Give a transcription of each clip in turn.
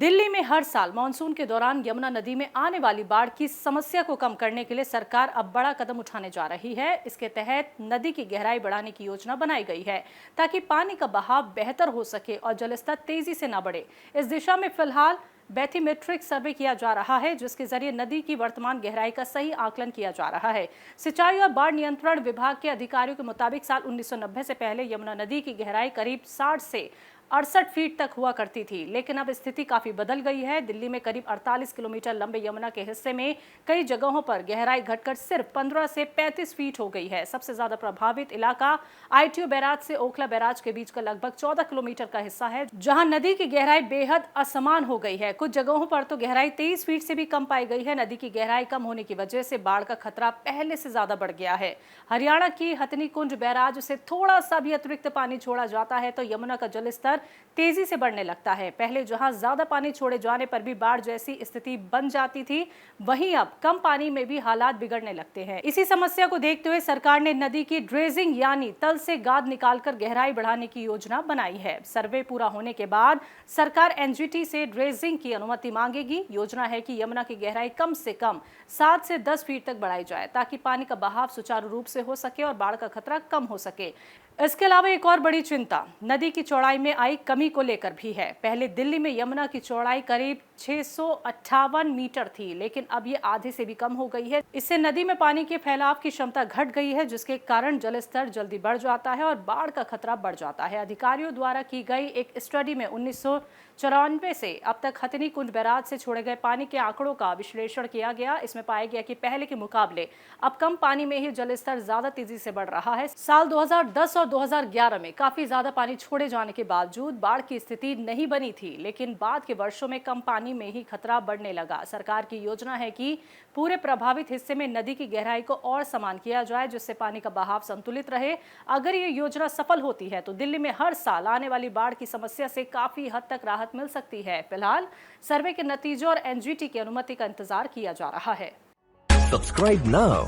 दिल्ली में हर साल मानसून के दौरान यमुना नदी में आने वाली बाढ़ की समस्या को कम करने के लिए सरकार अब बड़ा कदम उठाने जा रही है। इसके तहत नदी की गहराई बढ़ाने की योजना बनाई गई है ताकि पानी का बहाव बेहतर हो सके और जलस्तर तेजी से न बढ़े। इस दिशा में फिलहाल बैथीमेट्रिक सर्वे किया जा रहा है, जिसके जरिए नदी की वर्तमान गहराई का सही आकलन किया जा रहा है। सिंचाई और बाढ़ नियंत्रण विभाग के अधिकारियों के मुताबिक साल 1990 से पहले यमुना नदी की गहराई करीब 60 से 68 फीट तक हुआ करती थी, लेकिन अब स्थिति काफी बदल गई है। दिल्ली में करीब 48 किलोमीटर लंबे यमुना के हिस्से में कई जगहों पर गहराई घटकर सिर्फ 15 से 35 फीट हो गई है। सबसे ज्यादा प्रभावित इलाका आईटीओ बैराज से ओखला बैराज के बीच का लगभग 14 किलोमीटर का हिस्सा है, जहां नदी की गहराई बेहद असमान हो गई है। कुछ जगहों पर तो गहराई 23 फीट से भी कम पाई गई है। नदी की गहराई कम होने की वजह से बाढ़ का खतरा पहले से ज्यादा बढ़ गया है। हरियाणा की हथनी कुंज बैराज से थोड़ा सा भी अतिरिक्त पानी छोड़ा जाता है तो यमुना का जलस्तर तेजी से बढ़ने लगता है। पहले जहां ज्यादा पानी छोड़े जाने पर भी बाढ़ जैसी स्थिति बन जाती थी, वहीं अब कम पानी में भी हालात बिगड़ने लगते हैं। इसी समस्या को देखते हुए सरकार ने नदी की ड्रेजिंग यानी तल से गाद निकालकर गहराई बढ़ाने की योजना बनाई है। सर्वे पूरा होने के बाद सरकार एनजीटी से ड्रेजिंग की अनुमति मांगेगी। योजना है कि यमुना की गहराई कम से कम 7 से 10 फीट तक बढ़ाई जाए ताकि पानी का बहाव सुचारू रूप से हो सके और बाढ़ का खतरा कम हो सके। इसके अलावा एक और बड़ी चिंता नदी की चौड़ाई में आई कमी को लेकर भी है। पहले दिल्ली में यमुना की चौड़ाई करीब 658 मीटर थी, लेकिन अब ये आधे से भी कम हो गई है। इससे नदी में पानी के फैलाव की क्षमता घट गई है, जिसके कारण जलस्तर जल्दी बढ़ जाता है और बाढ़ का खतरा बढ़ जाता है। अधिकारियों द्वारा की गई एक स्टडी में 1994 से अब तक हथनी कुंज बैराज से छोड़े गए पानी के आंकड़ों का विश्लेषण किया गया। इसमें पाया गया कि पहले के मुकाबले अब कम पानी में ही जलस्तर ज्यादा तेजी से बढ़ रहा है। साल 2010 और 2011 में काफी ज्यादा पानी छोड़े जाने के बावजूद बाढ़ की स्थिति नहीं बनी थी, लेकिन बाद के वर्षों में कम पानी में ही खतरा बढ़ने लगा। सरकार की योजना है कि पूरे प्रभावित हिस्से में नदी की गहराई को और समान किया जाए, जिससे पानी का बहाव संतुलित रहे। अगर ये योजना सफल होती है तो दिल्ली में हर साल आने वाली बाढ़ की समस्या से काफी हद तक राहत मिल सकती है। फिलहाल सर्वे के नतीजों और एनजीटी की अनुमति का इंतजार किया जा रहा है। Subscribe now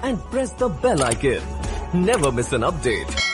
and press the bell icon. Never miss an update.